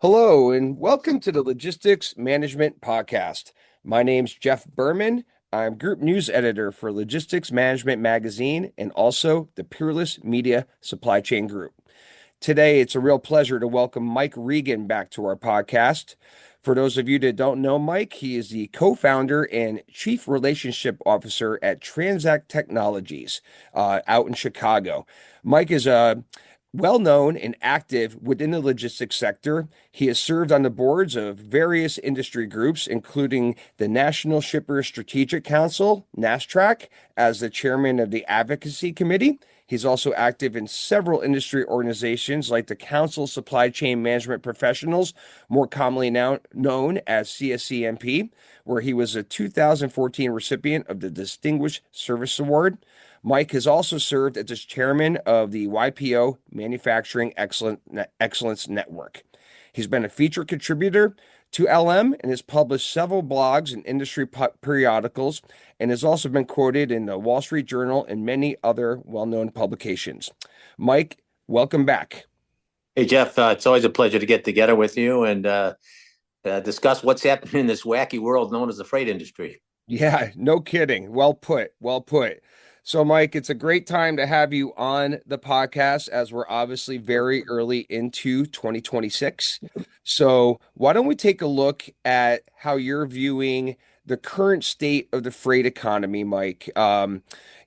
Hello, and welcome to the Logistics Management Podcast. My name's Jeff Berman. I'm Group News Editor for Logistics Management Magazine and also the Peerless Media Supply Chain Group. Today, it's a real pleasure to welcome Mike Regan back to our podcast. For those of you that don't know Mike, he is the co-founder and chief relationship officer at TranzAct Technologies out in Chicago. Mike is a well known and active within the logistics sector. He has served on the boards of various industry groups, including the National Shippers Strategic Council, NASSTRAC, as the chairman of the Advocacy Committee. He's also active in several industry organizations like the Council of Supply Chain Management Professionals, more commonly now known as CSCMP, where he was a 2014 recipient of the Distinguished Service Award. Mike has also served as chairman of the YPO Manufacturing Excellence Network. He's been a featured contributor to LM and has published several blogs and industry periodicals and has also been quoted in the Wall Street Journal and many other well-known publications. Mike, welcome back. Hey, Jeff, it's always a pleasure to get together with you and discuss what's happening in this wacky world known as the freight industry. Yeah, no kidding. Well put. Well put. So, Mike, it's a great time to have you on the podcast as we're obviously very early into 2026. So, why don't we take a look at how you're viewing the current state of the freight economy, Mike? I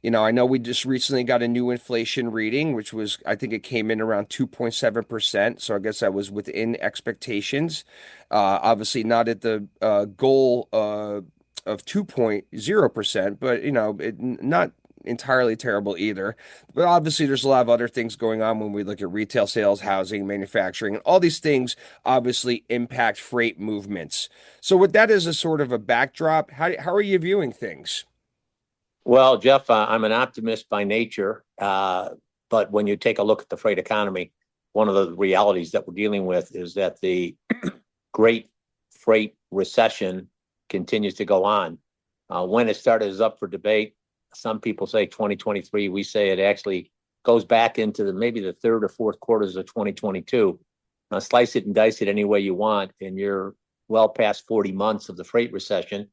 know we just recently got a new inflation reading, which was, I think it came in around 2.7%. So, I guess that was within expectations. Obviously, not at the goal of 2.0%, but not entirely terrible either. But obviously, there's a lot of other things going on when we look at retail sales, housing, manufacturing, and all these things obviously impact freight movements. So, with that as a sort of a backdrop, how are you viewing things? Well, Jeff, I'm an optimist by nature, but when you take a look at the freight economy, one of the realities that we're dealing with is that the great freight recession continues to go on. When it started is up for debate. Some people say 2023. We say it actually goes back into maybe the third or fourth quarters of 2022. Now, slice it and dice it any way you want, and you're well past 40 months of the freight recession.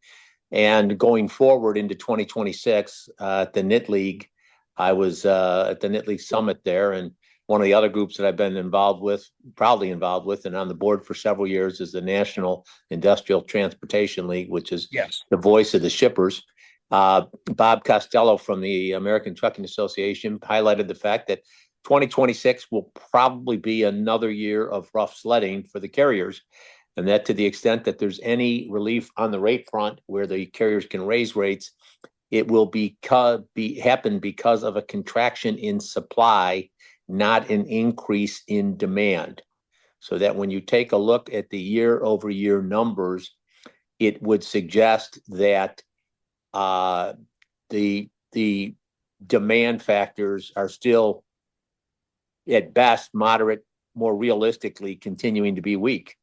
And going forward into 2026 at the Knit League, I was at the Knit League Summit there, and one of the other groups that I've been proudly involved with, and on the board for several years is the National Industrial Transportation League, which is the voice of the shippers. Bob Costello from the American Trucking Association highlighted the fact that 2026 will probably be another year of rough sledding for the carriers, and that to the extent that there's any relief on the rate front where the carriers can raise rates, it will happen because of a contraction in supply, not an increase in demand. So that when you take a look at the year-over-year numbers, it would suggest that the demand factors are still, at best, moderate, more realistically continuing to be weak.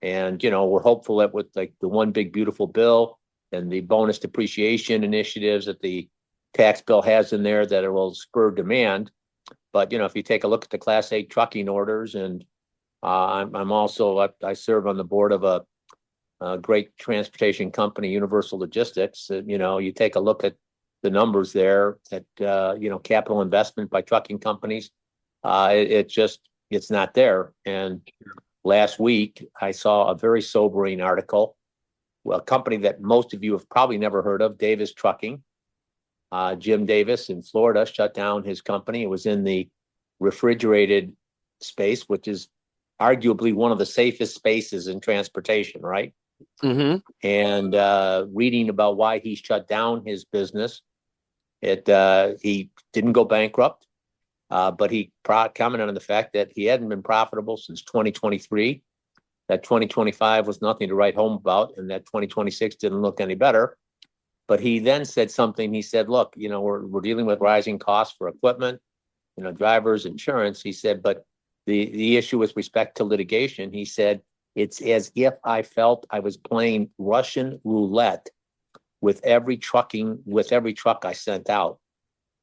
And, we're hopeful that with like the one big beautiful bill and the bonus depreciation initiatives that the tax bill has in there, that it will spur demand. But, if you take a look at the Class 8 trucking orders, and I serve on the board of a great transportation company, Universal Logistics. You take a look at the numbers there at, capital investment by trucking companies. It's not there. And last week, I saw a very sobering article. Well, a company that most of you have probably never heard of, Davis Trucking. Jim Davis in Florida shut down his company. It was in the refrigerated space, which is arguably one of the safest spaces in transportation, right? Mm-hmm. And reading about why he shut down his business, he didn't go bankrupt, but he commented on the fact that he hadn't been profitable since 2023, that 2025 was nothing to write home about, and that 2026 didn't look any better. But he then said something. He said, look, we're dealing with rising costs for equipment, drivers, insurance. He said, but the issue with respect to litigation, he said, it's as if I felt I was playing Russian roulette with every truck I sent out.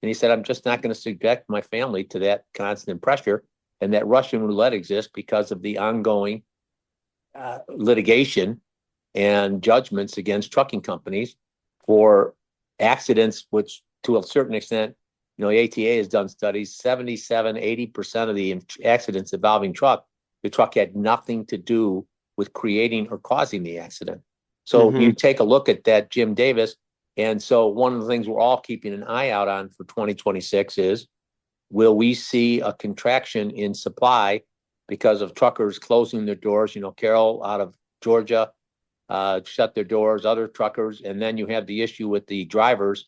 And he said, I'm just not going to subject my family to that constant pressure. And that Russian roulette exists because of the ongoing litigation and judgments against trucking companies for accidents, which to a certain extent, the ATA has done studies, 77-80% of the accidents involving the truck had nothing to do with creating or causing the accident. So you take a look at that, Jim Davis. And so one of the things we're all keeping an eye out on for 2026 is, will we see a contraction in supply because of truckers closing their doors? Carroll out of Georgia shut their doors, other truckers. And then you have the issue with the drivers,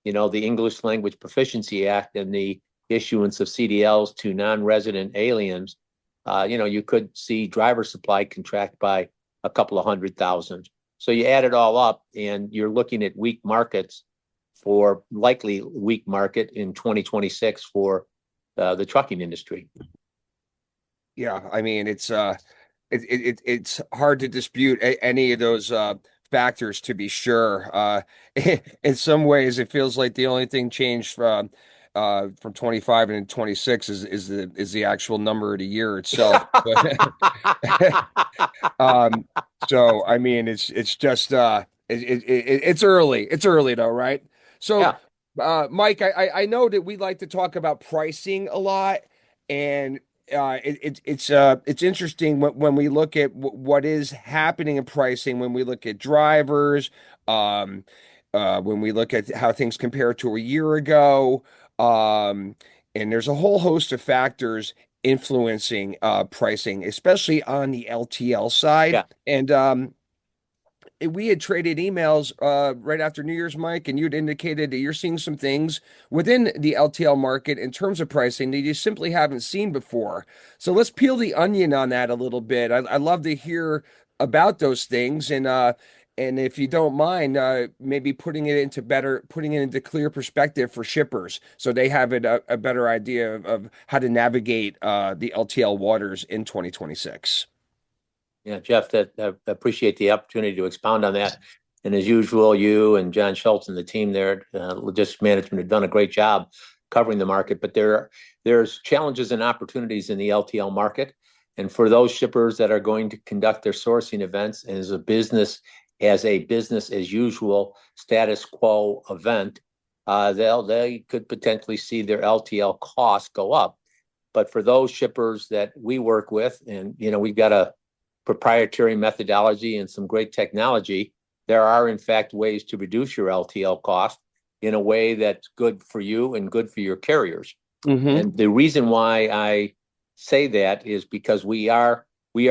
the English Language Proficiency Act and the issuance of CDLs to non-resident aliens. You could see driver supply contract by a couple of 100,000. So you add it all up and you're looking at weak markets for likely weak market in 2026 for the trucking industry. Yeah, I mean, it's hard to dispute any of those factors, to be sure. In some ways, it feels like the only thing changed from 25 and 26 is the actual number of the year itself. So I mean, it's just it's early. It's early though, right? So, Yeah. Mike, I know that we like to talk about pricing a lot, and it's interesting when we look at what is happening in pricing, when we look at drivers, when we look at how things compare to a year ago, and there's a whole host of factors influencing pricing, especially on the LTL side. Yeah. And we had traded emails right after New Year's, Mike, and you'd indicated that you're seeing some things within the LTL market in terms of pricing that you simply haven't seen before. So let's peel the onion on that a little bit. I love to hear about those things, and if you don't mind, maybe putting it into clear perspective for shippers, so they have a better idea of how to navigate the LTL waters in 2026. Yeah, Jeff, I appreciate the opportunity to expound on that. And as usual, you and John Schultz and the team there, logistics management, have done a great job covering the market. But there's challenges and opportunities in the LTL market. And for those shippers that are going to conduct their sourcing events as a business as usual status quo event, they could potentially see their LTL costs go up. But for those shippers that we work with, and we've got a proprietary methodology and some great technology, there are in fact ways to reduce your LTL cost in a way that's good for you and good for your carriers. And the reason why I say that is because we are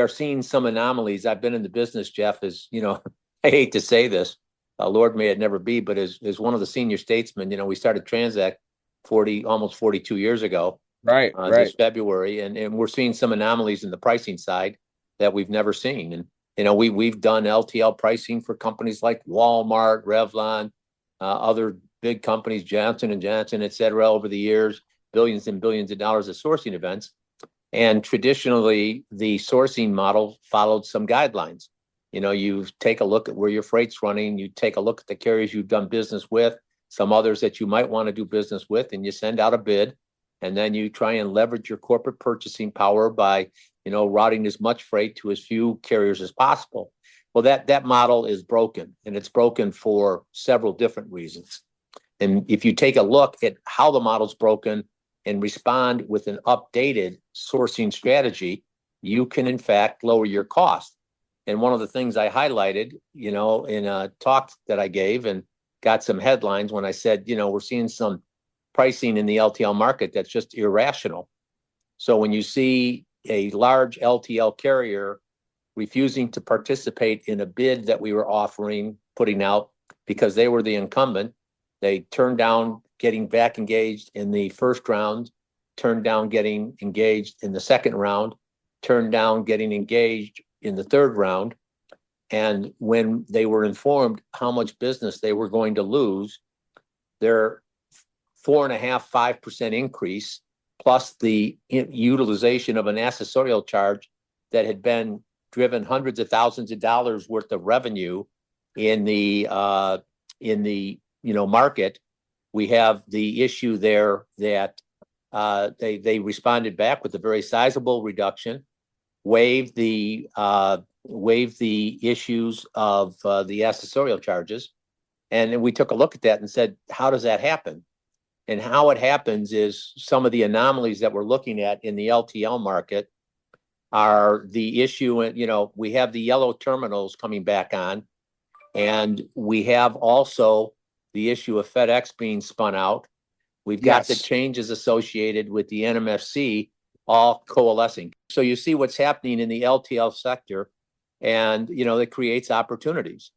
seeing some anomalies. I've been in the business, Jeff, as I hate to say this, Lord may it never be, but as one of the senior statesmen, we started TranzAct almost 42 years ago, Right. this February, and we're seeing some anomalies in the pricing side that we've never seen. And we've done LTL pricing for companies like Walmart, Revlon, other big companies, Johnson and Johnson, et cetera, over the years, billions and billions of dollars of sourcing events. And traditionally, the sourcing model followed some guidelines. You take a look at where your freight's running, you take a look at the carriers you've done business with, some others that you might want to do business with, and you send out a bid, and then you try and leverage your corporate purchasing power by routing as much freight to as few carriers as possible. Well, that model is broken, and it's broken for several different reasons. And if you take a look at how the model's broken and respond with an updated sourcing strategy, you can in fact lower your cost. And one of the things I highlighted, in a talk that I gave and got some headlines when I said, we're seeing some pricing in the LTL market that's just irrational. So when you see a large LTL carrier refusing to participate in a bid that we were putting out because they were the incumbent, they turned down getting back engaged in the first round, turned down getting engaged in the second round, turned down getting engaged in the third round. And when they were informed how much business they were going to lose, their 4.5-5% increase, plus the utilization of an accessorial charge that had been driven hundreds of thousands of dollars worth of revenue in the market. We have the issue there that they responded back with a very sizable reduction, waived the waive the issues of the accessorial charges. And we took a look at that and said, how does that happen? And how it happens is some of the anomalies that we're looking at in the LTL market are the issue. You know, we have the yellow terminals coming back on, and we have also the issue of FedEx being spun out. We've got the changes associated with the NMFC all coalescing. So you see what's happening in the LTL sector, and, you know, it creates opportunities.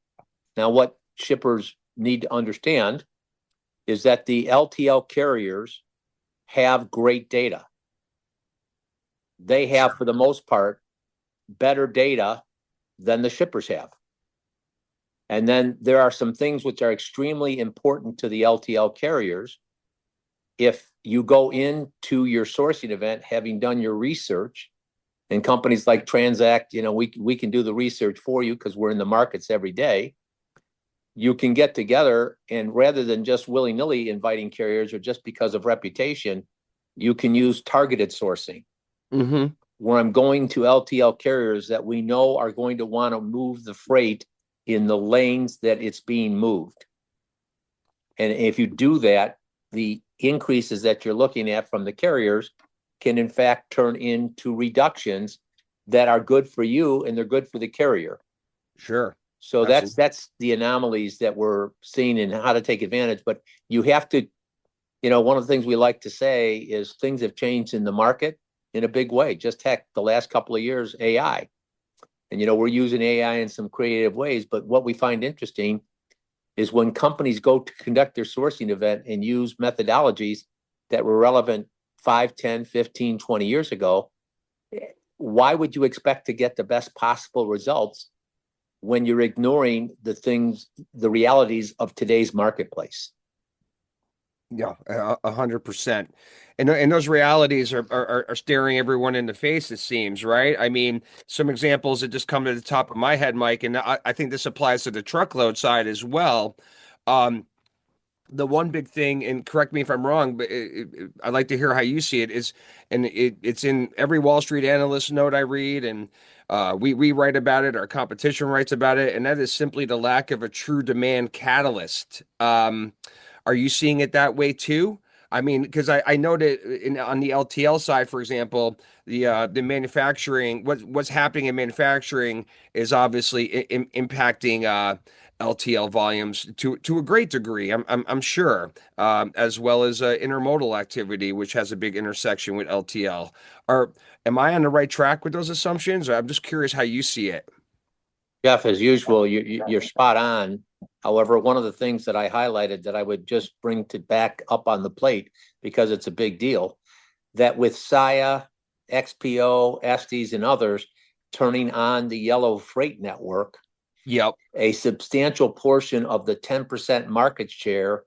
Now, what shippers need to understand is that the LTL carriers have great data. They have, for the most part, better data than the shippers have. And then there are some things which are extremely important to the LTL carriers. If you go into your sourcing event, having done your research, and companies like TranzAct, you know, we can do the research for you because we're in the markets every day. You can get together, and rather than just willy-nilly inviting carriers or just because of reputation, you can use targeted sourcing. Where I'm going to LTL carriers that we know are going to want to move the freight in the lanes that it's being moved. And if you do that, the increases that you're looking at from the carriers can in fact turn into reductions that are good for you and they're good for the carrier. Sure. So that's the anomalies that we're seeing and how to take advantage. But you have to, you know, one of the things we like to say is things have changed in the market in a big way. Just heck, the last couple of years, AI. And, you know, we're using AI in some creative ways. But what we find interesting is when companies go to conduct their sourcing event and use methodologies that were relevant 5, 10, 15, 20 years ago, why would you expect to get the best possible results when you're ignoring the realities of today's marketplace? Yeah, 100%. And those realities are staring everyone in the face, it seems, right? I mean, some examples that just come to the top of my head, Mike, and I think this applies to the truckload side as well. The one big thing, and correct me if I'm wrong, but I'd like to hear how you see it, is, and it's in every Wall Street analyst note I read, and we write about it, our competition writes about it, and that is simply the lack of a true demand catalyst. Are you seeing it that way too? I mean, because I know that on the LTL side, for example, the manufacturing, what's happening in manufacturing is obviously impacting LTL volumes to a great degree. I'm sure, as well as intermodal activity, which has a big intersection with LTL. Am I on the right track with those assumptions? I'm just curious how you see it. Jeff, as usual, you're spot on. However, one of the things that I highlighted that I would just bring to back up on the plate, because it's a big deal, that with SIA, XPO, Estes, and others turning on the yellow freight network, Yep. a substantial portion of the 10% market share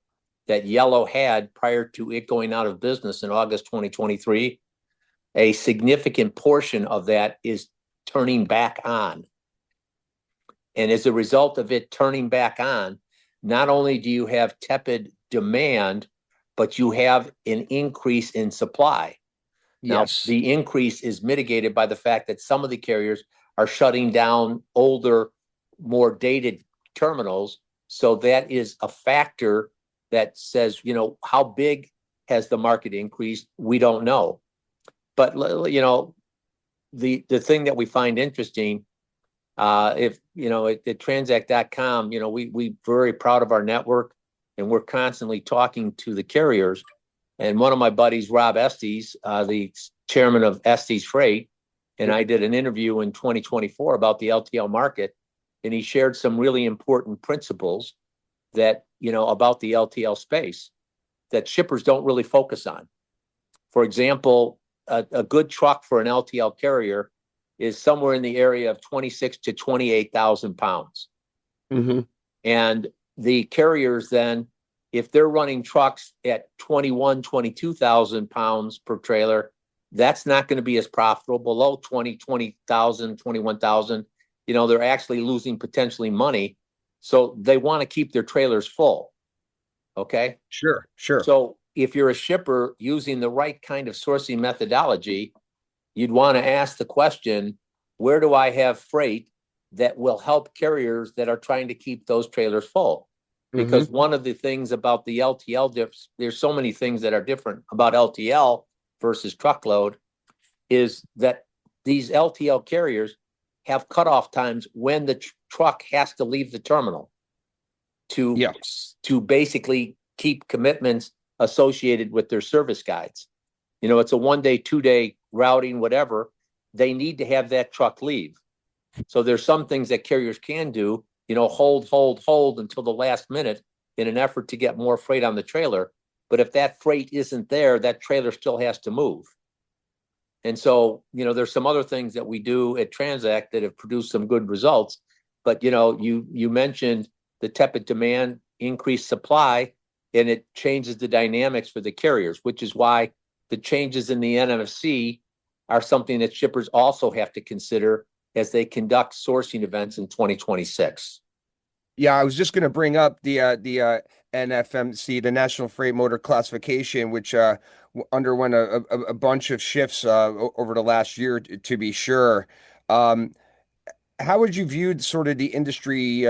that yellow had prior to it going out of business in August 2023, a significant portion of that is turning back on. And as a result of it turning back on, not only do you have tepid demand, but you have an increase in supply. Yes. Now, the increase is mitigated by the fact that some of the carriers are shutting down older, more dated terminals. So that is a factor that says, you know, how big has the market increased? We don't know. But, you know, the thing that we find interesting, if, you know, at TranzAct.com, you know, we very proud of our network, and we're constantly talking to the carriers. And one of my buddies, Rob Estes, the chairman of Estes Freight, and I did an interview in 2024 about the LTL market, and he shared some really important principles that, you know, about the LTL space that shippers don't really focus on. For example, a good truck for an LTL carrier is somewhere in the area of 26 to 28,000 pounds. And the carriers then, if they're running trucks at 21, 22,000 pounds per trailer, that's not going to be as profitable. Below 20,000, 21,000, you know, they're actually losing potentially money. So they want to keep their trailers full. Okay. Sure. So if you're a shipper using the right kind of sourcing methodology, you'd want to ask the question, where do I have freight that will help carriers that are trying to keep those trailers full. Because Mm-hmm. one of the things about the LTL dips, there's so many things that are different about LTL versus truckload, is that these LTL carriers have cutoff times when the truck has to leave the terminal to Yeah. basically keep commitments associated with their service guides. You know, it's a 1 day, 2 day routing, whatever. They need to have that truck leave. So there's some things that carriers can do, you know, hold until the last minute in an effort to get more freight on the trailer. But if that freight isn't there, that trailer still has to move. And so, you know, there's some other things that we do at TranzAct that have produced some good results. But, you know, you mentioned the tepid demand, increased supply, and it changes the dynamics for the carriers, which is why the changes in the NMFC are something that shippers also have to consider as they conduct sourcing events in 2026. Yeah, I was just going to bring up the NFMC, the National Freight Motor Classification, which underwent a bunch of shifts over the last year, to be sure. Um, how would you view sort of the industry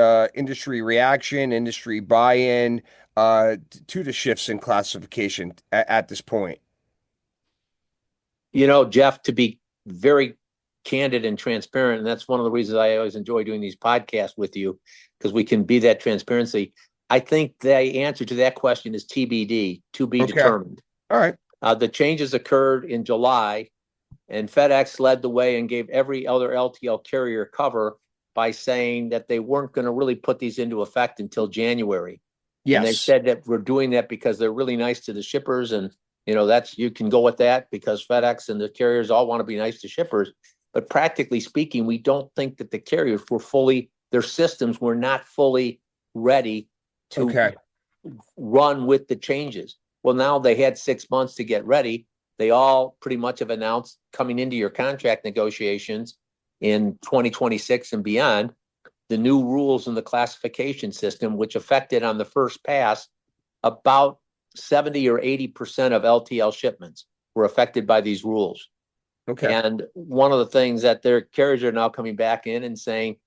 reaction, industry buy-in to the shifts in classification at this point? You know, Jeff, to be very candid and transparent, and that's one of the reasons I always enjoy doing these podcasts with you, because we can be that transparency. I think the answer to that question is TBD, to be Okay. determined. All right. The changes occurred in July, and FedEx led the way and gave every other LTL carrier cover by saying that they weren't going to really put these into effect until January. And they Yes. said that we're doing that because they're really nice to the shippers. And, you know, that's, you can go with that because FedEx and the carriers all want to be nice to shippers. But practically speaking, we don't think that the carriers were fully, their systems were not fully ready to Okay. run with the changes. Well, now they had 6 months to get ready. They all pretty much have announced coming into your contract negotiations in 2026 and beyond, the new rules in the classification system, which affected on the first pass about 70 or 80% of LTL shipments were affected by these rules. Okay. And one of the things that their carriers are now coming back in and saying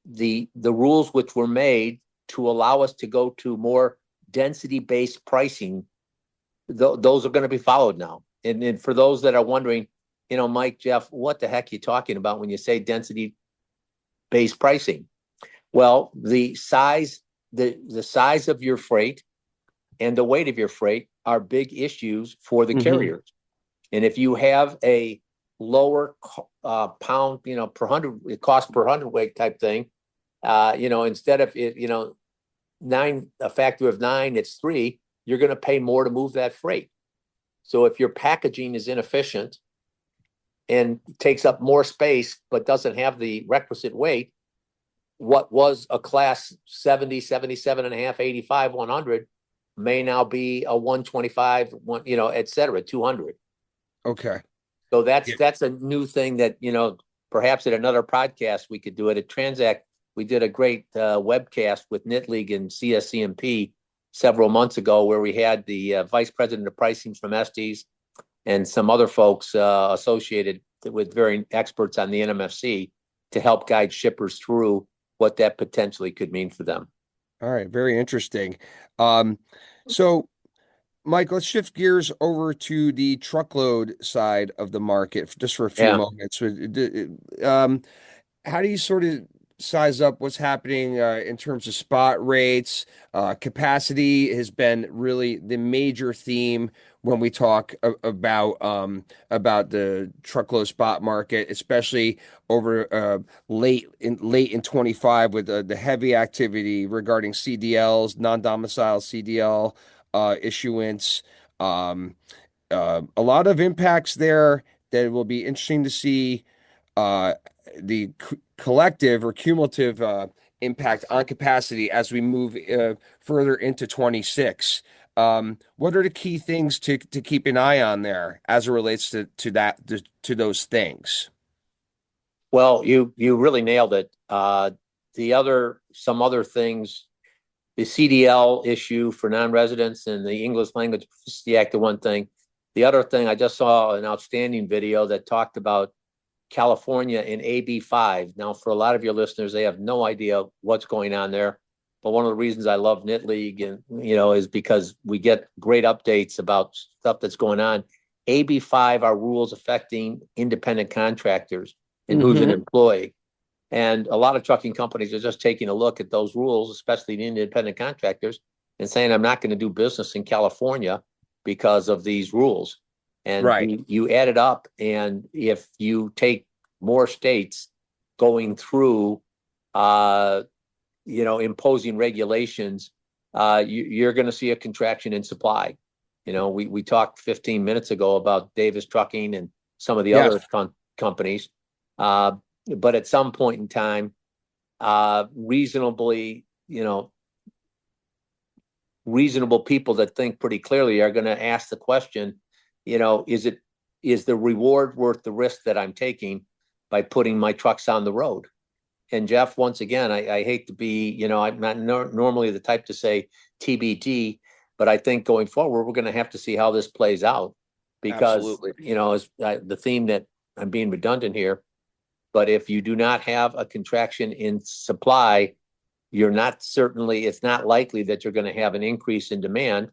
the rules which were made to allow us to go to more density-based pricing, those are going to be followed now. And for those that are wondering, you know, Mike, Jeff, what the heck are you talking about when you say density-based pricing? Well, the size of your freight and the weight of your freight are big issues for the Mm-hmm. carriers. And if you have a lower pound, you know, per hundred, it cost per hundredweight type thing, you know, instead of it, you know, a factor of 9, it's 3, you're going to pay more to move that freight. So if your packaging is inefficient and takes up more space, but doesn't have the requisite weight, what was a class 70, 77 and a half, 85, 100 may now be a 125, you know, et cetera, 200. Okay. So Yeah. that's a new thing that, you know, perhaps at another podcast we could do it. At TranzAct, we did a great webcast with Knit League and CSCMP several months ago, where we had the vice president of pricing from Estes and some other folks associated with very experts on the NMFC to help guide shippers through what that potentially could mean for them. All right. Very interesting. So Mike, let's shift gears over to the truckload side of the market just for a few Yeah. moments. How do you sort of size up what's happening in terms of spot rates? Capacity has been really the major theme when we talk about the truckload spot market, especially over late in 25 with the heavy activity regarding CDLs, non-domicile CDL issuance. Um, a lot of impacts there that will be interesting to see uh, the collective or cumulative impact on capacity as we move further into 26. What are the key things to keep an eye on there as it relates to those things? Well, you really nailed it. Some other things, the CDL issue for non-residents and the English Language Proficiency Act, the one thing. The other thing, I just saw an outstanding video that talked about California in AB5. Now, for a lot of your listeners, they have no idea what's going on there. But one of the reasons I love Knit League and, is because we get great updates about stuff that's going on. AB5 are rules affecting independent contractors and who's an employee. And a lot of trucking companies are just taking a look at those rules, especially the independent contractors, and saying, I'm not going to do business in California because of these rules. And Right. you add it up, and if you take more states going through, imposing regulations, you're going to see a contraction in supply. We talked 15 minutes ago about Davis Trucking and some of the Yes. other companies. But at some point in time, reasonable people that think pretty clearly are going to ask the question, is the reward worth the risk that I'm taking by putting my trucks on the road? And Jeff, once again, I hate to be, I'm not normally the type to say TBD, but I think going forward, we're going to have to see how this plays out because, Absolutely. as the theme that I'm being redundant here, but if you do not have a contraction in supply, it's not likely that you're going to have an increase in demand,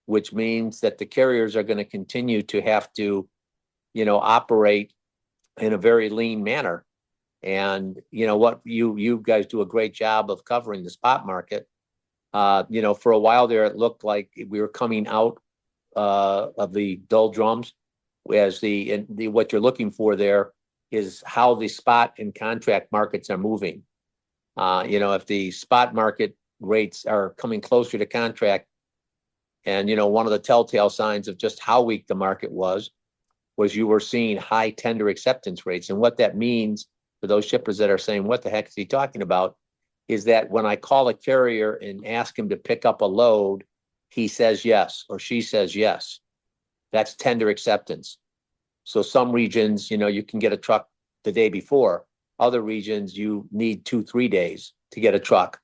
which means that the carriers are going to continue to have to, operate in a very lean manner. And what you guys do a great job of covering the spot market. For a while there, it looked like we were coming out of the doldrums, as what you're looking for there is how the spot and contract markets are moving. If the spot market rates are coming closer to contract, and one of the telltale signs of just how weak the market was you were seeing high tender acceptance rates. And what that means for those shippers that are saying, what the heck is he talking about? Is that when I call a carrier and ask him to pick up a load, he says yes, or she says yes. That's tender acceptance. So some regions, you can get a truck the day before. Other regions, you need 2-3 days to get a truck.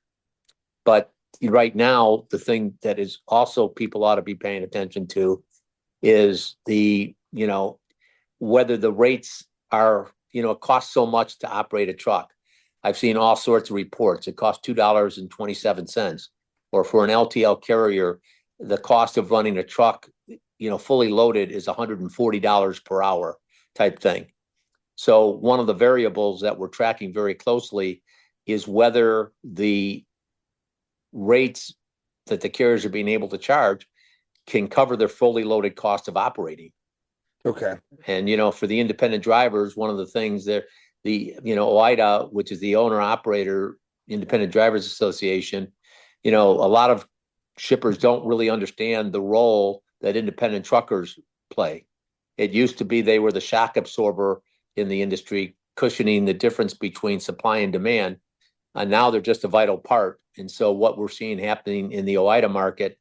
But right now, the thing that is also people ought to be paying attention to is whether the rates are, it costs so much to operate a truck. I've seen all sorts of reports. It costs $2.27. Or for an LTL carrier, the cost of running a truck, fully loaded is $140 per hour type thing. So one of the variables that we're tracking very closely is whether the rates that the carriers are being able to charge can cover their fully loaded cost of operating. Okay. And, for the independent drivers, one of the things that OIDA, which is the owner operator independent drivers association, a lot of shippers don't really understand the role that independent truckers play. It used to be they were the shock absorber in the industry, cushioning the difference between supply and demand. And now they're just a vital part. And so what we're seeing happening in the OIDA market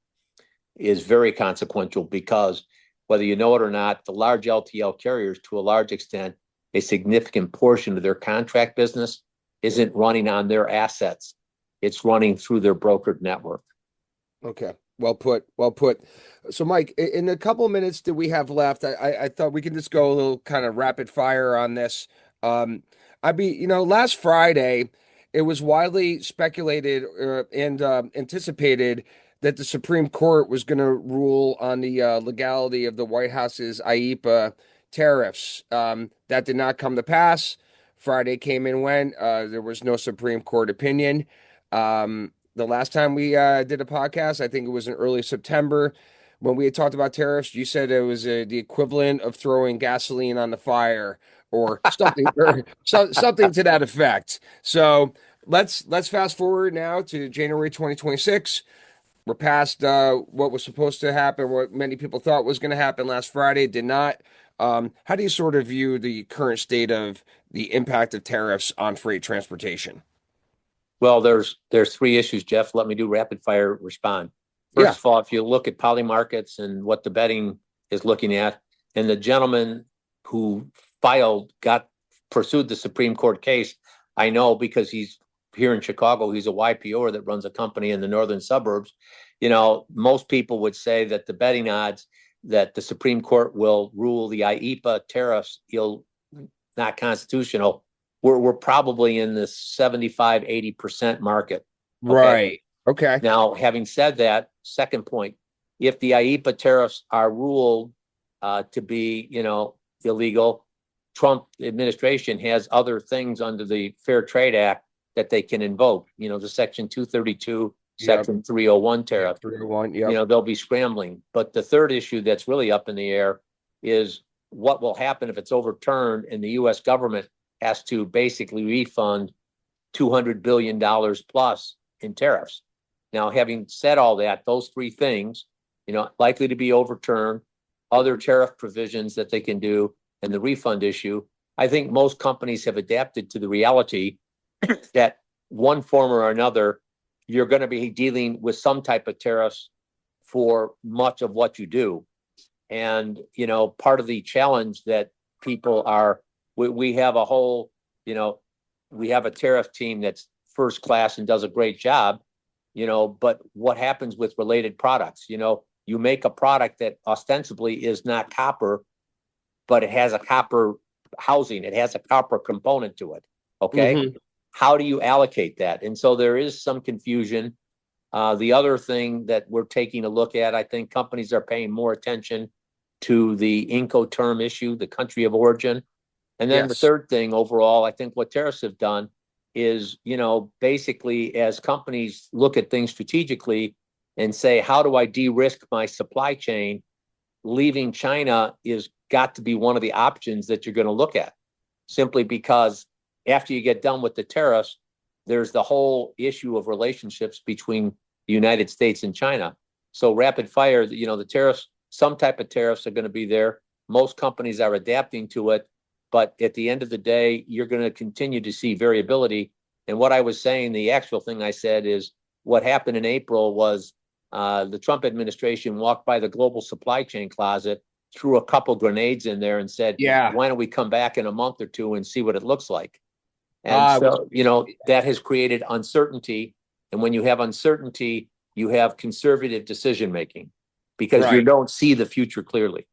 is very consequential because whether you know it or not, the large LTL carriers, to a large extent, a significant portion of their contract business isn't running on their assets. It's running through their brokered network. Okay. Well put. Well put. So, Mike, in a couple of minutes that we have left, I thought we could just go a little kind of rapid fire on this. Last Friday, it was widely speculated and anticipated that the Supreme Court was going to rule on the legality of the White House's IEPA tariffs. That did not come to pass. Friday came and went. There was no Supreme Court opinion. The last time we did a podcast, I think it was in early September, when we had talked about tariffs. You said it was the equivalent of throwing gasoline on the fire or something, or something to that effect. So let's fast forward now to January 2026. We're past what was supposed to happen, what many people thought was going to happen last Friday, did not. How do you sort of view the current state of the impact of tariffs on freight transportation? Well, there's 3 issues, Jeff. Let me do rapid fire respond. Yeah. First of all, if you look at poly markets and what the betting is looking at, and the gentleman who pursued the Supreme Court case, I know because he's here in Chicago, he's a YPOer that runs a company in the northern suburbs. Most people would say that the betting odds that the Supreme Court will rule the IEPA tariffs not constitutional, we're probably in the 75-80% market. Okay. Right. Okay. Now, having said that, second point, if the IEEPA tariffs are ruled to be, illegal, Trump administration has other things under the Fair Trade Act that they can invoke, the Section 232, Section 301 tariff. 301, yeah. They'll be scrambling. But the third issue that's really up in the air is what will happen if it's overturned and the U.S. government has to basically refund $200 billion plus in tariffs. Now, having said all that, those three things, likely to be overturned, other tariff provisions that they can do, and the refund issue, I think most companies have adapted to the reality that one form or another, you're going to be dealing with some type of tariffs for much of what you do. And, part of the challenge that people are, we have a whole, we have a tariff team that's first class and does a great job, but what happens with related products? You make a product that ostensibly is not copper, but it has a copper housing. It has a copper component to it. Okay. Mm-hmm. How do you allocate that? And so there is some confusion. The other thing that we're taking a look at, I think companies are paying more attention to the Incoterm issue, the country of origin. And then the third thing overall, I think what tariffs have done is, basically as companies look at things strategically and say, how do I de-risk my supply chain? Leaving China is got to be one of the options that you're going to look at, simply because after you get done with the tariffs, there's the whole issue of relationships between the United States and China. So rapid fire, the tariffs, some type of tariffs are going to be there. Most companies are adapting to it. But at the end of the day, you're going to continue to see variability. And what I was saying, the actual thing I said is what happened in April was the Trump administration walked by the global supply chain closet, threw a couple grenades in there and said, why don't we come back in a month or two and see what it looks like? And so, that has created uncertainty. And when you have uncertainty, you have conservative decision making because you don't see the future clearly.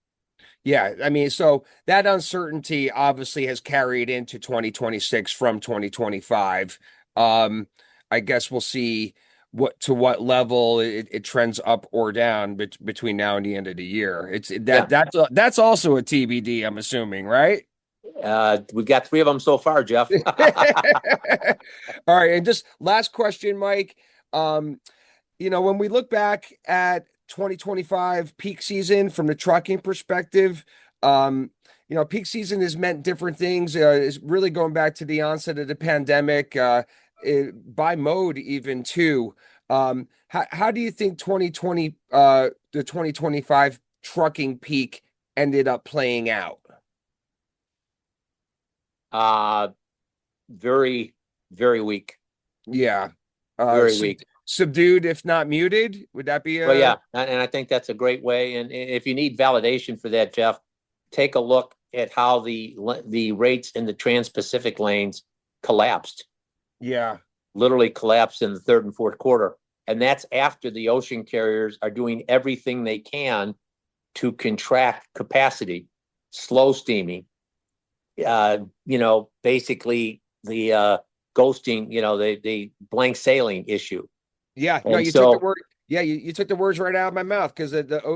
Yeah, I mean, so that uncertainty obviously has carried into 2026 from 2025. I guess we'll see what level it trends up or down between now and the end of the year. That's also a TBD, I'm assuming, right? We've got 3 of them so far, Jeff. All right, and just last question, Mike. When we look back at 2025 peak season from the trucking perspective, peak season has meant different things. It's really going back to the onset of the pandemic, by mode even too. How do you think the 2025 trucking peak ended up playing out? Very, very weak. Yeah. Very weak. Subdued, if not muted. Would that be Well, yeah. And I think that's a great way. And if you need validation for that, Jeff, take a look at how the rates in the Trans-Pacific lanes collapsed. Yeah. Literally collapsed in the third and fourth quarter. And that's after the ocean carriers are doing everything they can to contract capacity, slow steaming, basically the ghosting, the blank sailing issue. Yeah, no, you took the word. Yeah, you took the words right out of my mouth because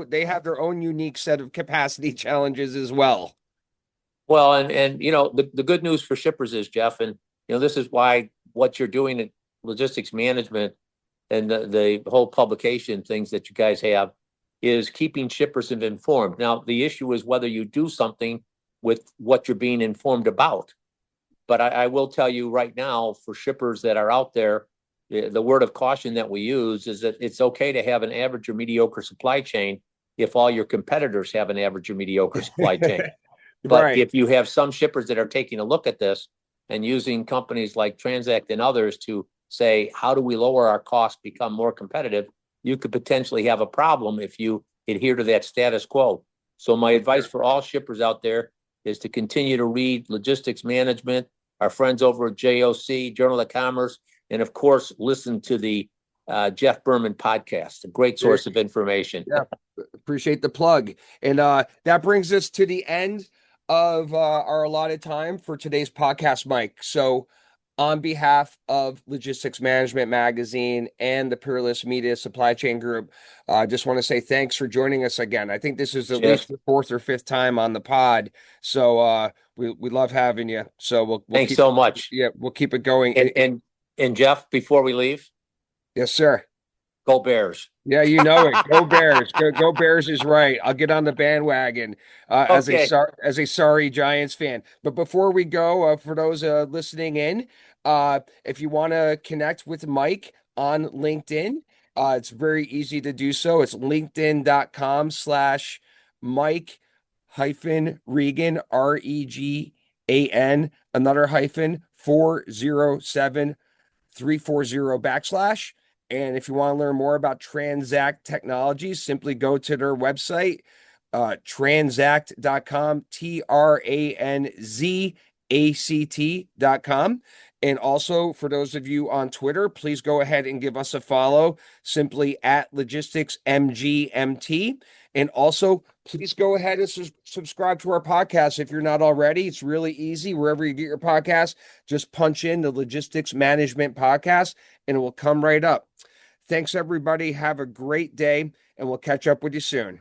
they have their own unique set of capacity challenges as well. Well, and the good news for shippers is, Jeff, and this is why what you're doing in logistics management and the whole publication things that you guys have is keeping shippers informed. Now, the issue is whether you do something with what you're being informed about. But I will tell you right now, for shippers that are out there, the word of caution that we use is that it's okay to have an average or mediocre supply chain if all your competitors have an average or mediocre supply chain. But if you have some shippers that are taking a look at this and using companies like TranzAct and others to say, how do we lower our costs, become more competitive, you could potentially have a problem if you adhere to that status quo. So my advice for all shippers out there is to continue to read logistics management, our friends over at JOC, Journal of Commerce, and of course, listen to the Jeff Berman podcast, a great source of information. Yeah, appreciate the plug. And that brings us to the end of our allotted time for today's podcast, Mike. So, on behalf of Logistics Management Magazine and the Peerless Media Supply Chain Group, I just want to say thanks for joining us again. I think this is at least Jeff, the fourth or fifth time on the pod, so we love having you. So we'll thanks keep so much. we'll keep it going. And Jeff, before we leave, Yes, sir. go Bears. Yeah, you know it. Go Bears. Go Bears is right. I'll get on the bandwagon Okay. as a sorry Giants fan. But before we go, for those listening in, if you want to connect with Mike on LinkedIn, it's very easy to do so. It's linkedin.com/Mike hyphen Regan, Regan, another hyphen 407 340 /. And if you want to learn more about TranzAct technologies, simply go to their website, transact.com, TranzAct.com. And also, for those of you on Twitter, please go ahead and give us a follow, simply at LogisticsMGMT. And also, please go ahead and subscribe to our podcast if you're not already. It's really easy. Wherever you get your podcast, just punch in the Logistics Management Podcast and it will come right up. Thanks, everybody. Have a great day, and we'll catch up with you soon.